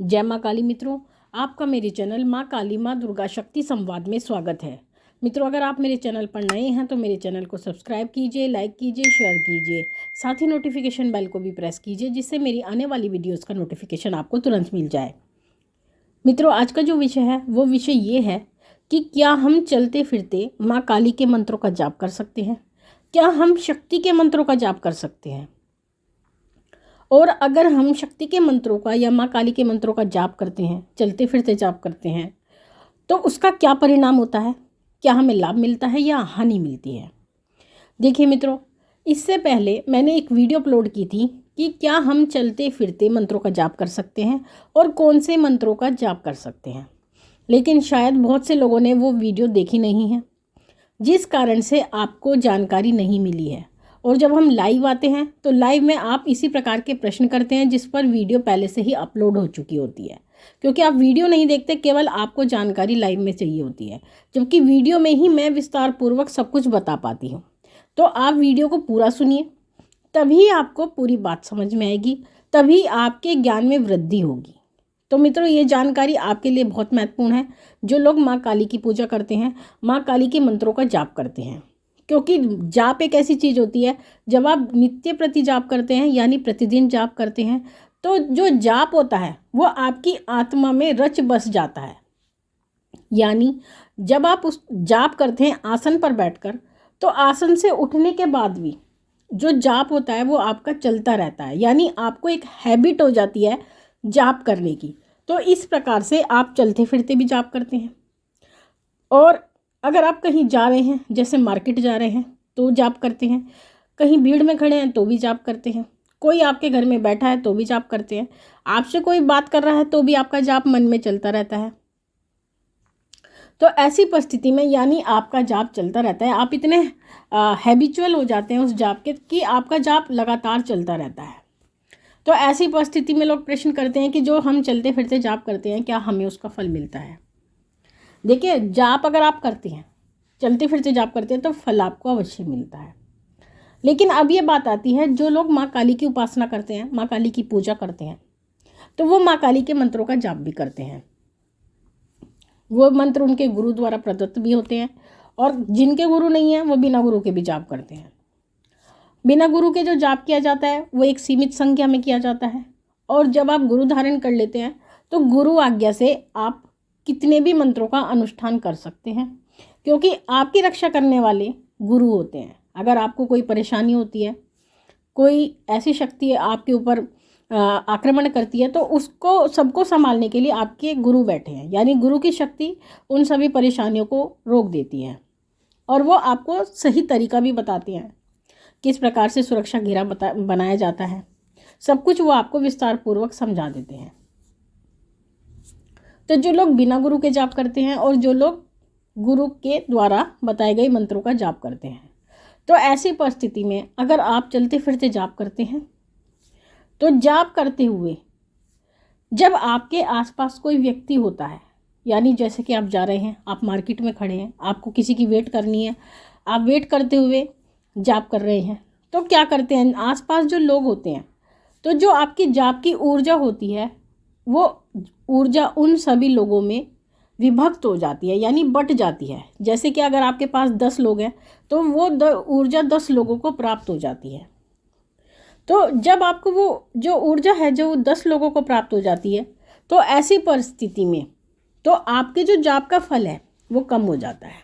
जय माँ काली मित्रों, आपका मेरे चैनल माँ काली माँ दुर्गा शक्ति संवाद में स्वागत है। मित्रों, अगर आप मेरे चैनल पर नए हैं तो मेरे चैनल को सब्सक्राइब कीजिए, लाइक कीजिए, शेयर कीजिए, साथ ही नोटिफिकेशन बेल को भी प्रेस कीजिए जिससे मेरी आने वाली वीडियोज़ का नोटिफिकेशन आपको तुरंत मिल जाए। मित्रों, आज का जो विषय है वो विषय ये है कि क्या हम चलते फिरते माँ काली के मंत्रों का जाप कर सकते हैं? क्या हम शक्ति के मंत्रों का जाप कर सकते हैं? और अगर हम शक्ति के मंत्रों का या माँ काली के मंत्रों का जाप करते हैं, चलते फिरते जाप करते हैं, तो उसका क्या परिणाम होता है? क्या हमें लाभ मिलता है या हानि मिलती है? देखिए मित्रों, इससे पहले मैंने एक वीडियो अपलोड की थी कि क्या हम चलते फिरते मंत्रों का जाप कर सकते हैं और कौन से मंत्रों का जाप कर सकते हैं, लेकिन शायद बहुत से लोगों ने वो वीडियो देखी नहीं है, जिस कारण से आपको जानकारी नहीं मिली है। और जब हम लाइव आते हैं तो लाइव में आप इसी प्रकार के प्रश्न करते हैं जिस पर वीडियो पहले से ही अपलोड हो चुकी होती है, क्योंकि आप वीडियो नहीं देखते, केवल आपको जानकारी लाइव में चाहिए होती है, जबकि वीडियो में ही मैं विस्तार पूर्वक सब कुछ बता पाती हूँ। तो आप वीडियो को पूरा सुनिए, तभी आपको पूरी बात समझ में आएगी, तभी आपके ज्ञान में वृद्धि होगी। तो मित्रों, ये जानकारी आपके लिए बहुत महत्वपूर्ण है जो लोग माँ काली की पूजा करते हैं, माँ काली के मंत्रों का जाप करते हैं। क्योंकि जाप एक ऐसी चीज़ होती है, जब आप नित्य प्रति जाप करते हैं यानी प्रतिदिन जाप करते हैं, तो जो जाप होता है वो आपकी आत्मा में रच बस जाता है। यानी जब आप उस जाप करते हैं आसन पर बैठकर, तो आसन से उठने के बाद भी जो जाप होता है वो आपका चलता रहता है, यानी आपको एक हैबिट हो जाती है जाप करने की। तो इस प्रकार से आप चलते फिरते भी जाप करते हैं। और अगर आप कहीं जा रहे हैं, जैसे मार्केट जा रहे हैं तो जाप करते हैं, कहीं भीड़ में खड़े हैं तो भी जाप करते हैं, कोई आपके घर में बैठा है तो भी जाप करते हैं, आपसे कोई बात कर रहा है तो भी आपका जाप मन में चलता रहता है। तो ऐसी परिस्थिति में यानी आपका जाप चलता रहता है, आप इतने हैबिचुअल हो जाते हैं उस जाप के कि आपका जाप लगातार चलता रहता है। तो ऐसी परिस्थिति में लोग प्रश्न करते हैं कि जो हम चलते फिरते जाप करते हैं, क्या हमें उसका फल मिलता है? देखिए, जाप अगर आप करते हैं, चलते फिरते जाप करते हैं, तो फल आपको अवश्य मिलता है। लेकिन अब ये बात आती है, जो लोग माँ काली की उपासना करते हैं, माँ काली की पूजा करते हैं, तो वो माँ काली के मंत्रों का जाप भी करते हैं। वो मंत्र उनके गुरु द्वारा प्रदत्त भी होते हैं, और जिनके गुरु नहीं है वो बिना गुरु के भी जाप करते हैं। बिना गुरु के जो जाप किया जाता है वो एक सीमित संख्या में किया जाता है, और जब आप गुरु धारण कर लेते हैं तो गुरु आज्ञा से आप कितने भी मंत्रों का अनुष्ठान कर सकते हैं, क्योंकि आपकी रक्षा करने वाले गुरु होते हैं। अगर आपको कोई परेशानी होती है, कोई ऐसी शक्ति आपके ऊपर आक्रमण करती है, तो उसको सबको संभालने के लिए आपके गुरु बैठे हैं, यानी गुरु की शक्ति उन सभी परेशानियों को रोक देती है, और वो आपको सही तरीका भी बताते हैं, किस प्रकार से सुरक्षा घेरा बनाया जाता है, सब कुछ वो आपको विस्तार पूर्वक समझा देते हैं। तो जो लोग बिना गुरु के जाप करते हैं और जो लोग गुरु के द्वारा बताए गए मंत्रों का जाप करते हैं, तो ऐसी परिस्थिति में अगर आप चलते फिरते जाप करते हैं, तो जाप करते हुए जब आपके आसपास कोई व्यक्ति होता है, यानी जैसे कि आप जा रहे हैं, आप मार्केट में खड़े हैं, आपको किसी की वेट करनी है, आप वेट करते हुए जाप कर रहे हैं, तो क्या करते हैं, आसपास जो लोग होते हैं, तो जो आपकी जाप की ऊर्जा होती है वो ऊर्जा उन सभी लोगों में विभक्त हो जाती है, यानी बट जाती है। जैसे कि अगर आपके पास 10 लोग हैं तो वो ऊर्जा 10 लोगों को प्राप्त हो जाती है। तो जब आपको वो जो ऊर्जा है जो 10 लोगों को प्राप्त हो जाती है, तो ऐसी परिस्थिति में तो आपके जो जाप का फल है वो कम हो जाता है,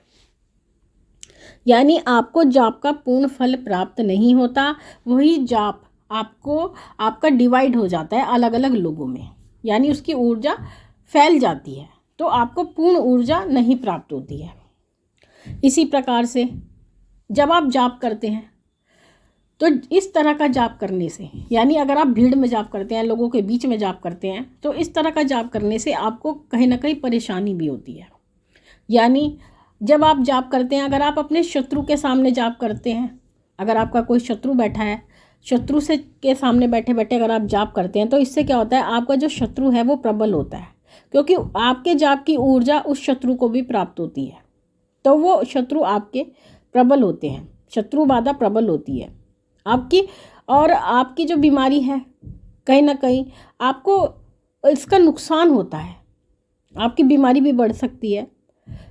यानी आपको जाप का पूर्ण फल प्राप्त नहीं होता। वही जाप आपका डिवाइड हो जाता है अलग अलग लोगों में, यानी उसकी ऊर्जा फैल जाती है, तो आपको पूर्ण ऊर्जा नहीं प्राप्त होती है। इसी प्रकार से जब आप जाप करते हैं, तो इस तरह का जाप करने से, यानी अगर आप भीड़ में जाप करते हैं, लोगों के बीच में जाप करते हैं, तो इस तरह का जाप करने से आपको कहीं ना कहीं परेशानी भी होती है। यानी जब आप जाप करते हैं, अगर आप अपने शत्रु के सामने जाप करते हैं, अगर आपका कोई शत्रु बैठा है, शत्रु से के सामने बैठे बैठे अगर आप जाप करते हैं, तो इससे क्या होता है, आपका जो शत्रु है वो प्रबल होता है, क्योंकि आपके जाप की ऊर्जा उस शत्रु को भी प्राप्त होती है, तो वो शत्रु आपके प्रबल होते हैं, शत्रु बाधा प्रबल होती है आपकी। और आपकी जो बीमारी है, कहीं ना कहीं आपको इसका नुकसान होता है, आपकी बीमारी भी बढ़ सकती है।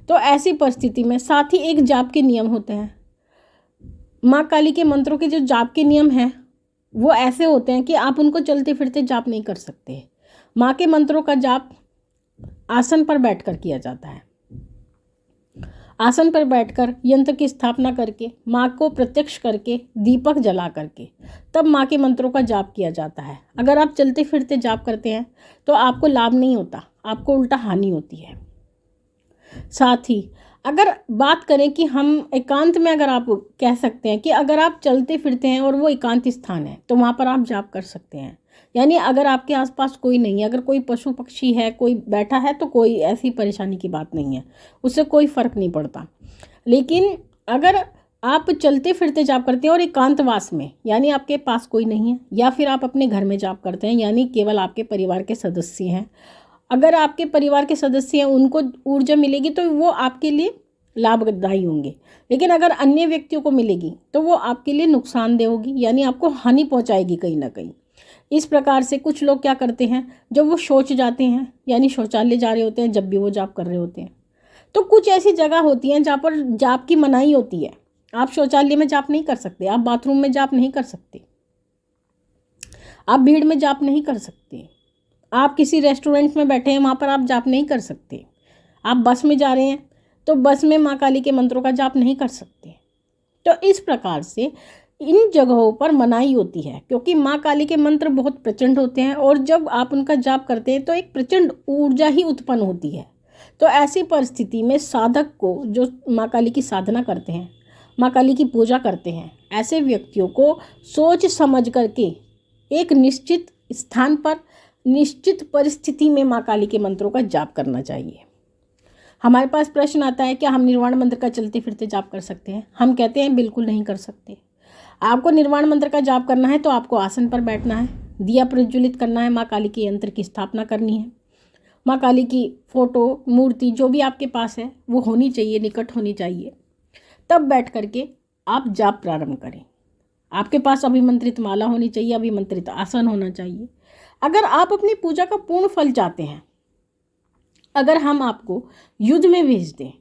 तो ऐसी परिस्थिति में साथ ही एक जाप के नियम होते हैं। माँ काली के मंत्रों के जो जाप के नियम हैं वो ऐसे होते हैं कि आप उनको चलते फिरते जाप नहीं कर सकते। माँ के मंत्रों का जाप आसन पर बैठकर किया जाता है। आसन पर बैठकर यंत्र की स्थापना करके, माँ को प्रत्यक्ष करके, दीपक जला करके तब माँ के मंत्रों का जाप किया जाता है। अगर आप चलते फिरते जाप करते हैं तो आपको लाभ नहीं होता, आपको उल्टा हानि होती है। साथ ही अगर बात करें कि हम एकांत में, अगर आप कह सकते हैं कि अगर आप चलते फिरते हैं और वो एकांत स्थान है तो वहाँ पर आप जाप कर सकते हैं। यानी अगर आपके आसपास कोई नहीं है, अगर कोई पशु पक्षी है, कोई बैठा है, तो कोई ऐसी परेशानी की बात नहीं है, उससे कोई फ़र्क नहीं पड़ता। लेकिन अगर आप चलते फिरते जाप करते हैं और एकांतवास में, यानी आपके पास कोई नहीं है, या फिर आप अपने घर में जाप करते हैं, यानी केवल आपके परिवार के सदस्य हैं, अगर आपके परिवार के सदस्य हैं उनको ऊर्जा मिलेगी तो वो आपके लिए लाभदायी होंगे। लेकिन अगर अन्य व्यक्तियों को मिलेगी तो वो आपके लिए नुकसानदेह होगी, यानी आपको हानि पहुंचाएगी कहीं ना कहीं। इस प्रकार से कुछ लोग क्या करते हैं, जब वो शौच जाते हैं, यानी शौचालय जा रहे होते हैं, जब भी वो जाप कर रहे होते हैं, तो कुछ ऐसी जगह होती हैं जहाँ पर जाप की मनाही होती है। आप शौचालय में जाप नहीं कर सकते, आप बाथरूम में जाप नहीं कर सकते, आप भीड़ में जाप नहीं कर सकते, आप किसी रेस्टोरेंट में बैठे हैं वहाँ पर आप जाप नहीं कर सकते, आप बस में जा रहे हैं तो बस में माँ काली के मंत्रों का जाप नहीं कर सकते। तो इस प्रकार से इन जगहों पर मनाही होती है, क्योंकि माँ काली के मंत्र बहुत प्रचंड होते हैं और जब आप उनका जाप करते हैं तो एक प्रचंड ऊर्जा ही उत्पन्न होती है। तो ऐसी परिस्थिति में साधक को, जो माँ काली की साधना करते हैं, माँ काली की पूजा करते हैं, ऐसे व्यक्तियों को सोच समझ करके एक निश्चित स्थान पर, निश्चित परिस्थिति में माँ काली के मंत्रों का जाप करना चाहिए। हमारे पास प्रश्न आता है क्या हम निर्वाण मंत्र का चलते फिरते जाप कर सकते हैं? हम कहते हैं बिल्कुल नहीं कर सकते। आपको निर्वाण मंत्र का जाप करना है तो आपको आसन पर बैठना है, दिया प्रज्वलित करना है, माँ काली के यंत्र की स्थापना करनी है, माँ काली की फोटो, मूर्ति जो भी आपके पास है वो होनी चाहिए, निकट होनी चाहिए, तब बैठ करके आप जाप प्रारंभ करें। आपके पास अभिमंत्रित माला होनी चाहिए, अभिमंत्रित आसन होना चाहिए। अगर आप अपनी पूजा का पूर्ण फल चाहते हैं, अगर हम आपको युद्ध में भेज दें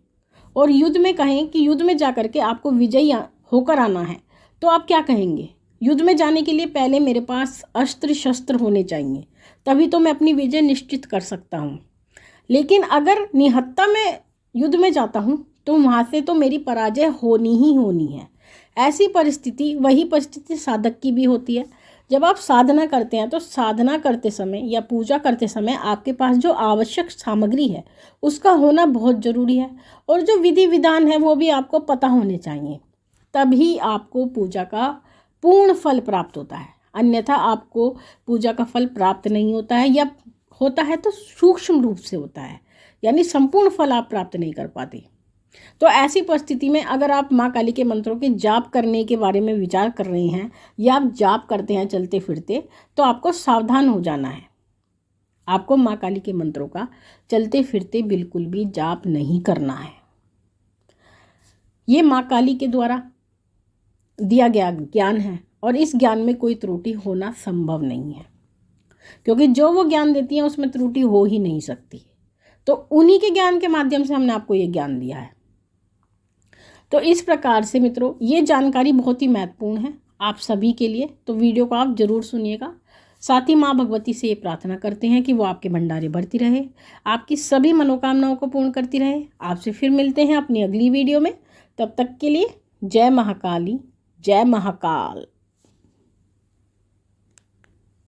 और युद्ध में कहें कि युद्ध में जा कर के आपको विजयी होकर आना है, तो आप क्या कहेंगे? युद्ध में जाने के लिए पहले मेरे पास अस्त्र शस्त्र होने चाहिए, तभी तो मैं अपनी विजय निश्चित कर सकता हूँ। लेकिन अगर निहत्था में युद्ध में जाता हूँ तो वहाँ से तो मेरी पराजय होनी ही होनी है। ऐसी परिस्थिति, वही परिस्थिति साधक की भी होती है। जब आप साधना करते हैं तो साधना करते समय या पूजा करते समय आपके पास जो आवश्यक सामग्री है उसका होना बहुत ज़रूरी है, और जो विधि विधान है वो भी आपको पता होने चाहिए, तभी आपको पूजा का पूर्ण फल प्राप्त होता है। अन्यथा आपको पूजा का फल प्राप्त नहीं होता है, या होता है तो सूक्ष्म रूप से होता है, यानी संपूर्ण फल आप प्राप्त नहीं कर पाते। तो ऐसी परिस्थिति में अगर आप माँ काली के मंत्रों के जाप करने के बारे में विचार कर रहे हैं या आप जाप करते हैं चलते फिरते, तो आपको सावधान हो जाना है। आपको माँ काली के मंत्रों का चलते फिरते बिल्कुल भी जाप नहीं करना है। ये माँ काली के द्वारा दिया गया ज्ञान है और इस ज्ञान में कोई त्रुटि होना संभव नहीं है, क्योंकि जो वो ज्ञान देती हैं उसमें त्रुटि हो ही नहीं सकती। तो उन्हीं के ज्ञान के माध्यम से हमने आपको ये ज्ञान दिया है। तो इस प्रकार से मित्रों, ये जानकारी बहुत ही महत्वपूर्ण है आप सभी के लिए, तो वीडियो को आप ज़रूर सुनिएगा। साथ ही माँ भगवती से ये प्रार्थना करते हैं कि वो आपके भंडारे भरती रहे, आपकी सभी मनोकामनाओं को पूर्ण करती रहे। आपसे फिर मिलते हैं अपनी अगली वीडियो में, तब तक के लिए जय महाकाली, जय महाकाल।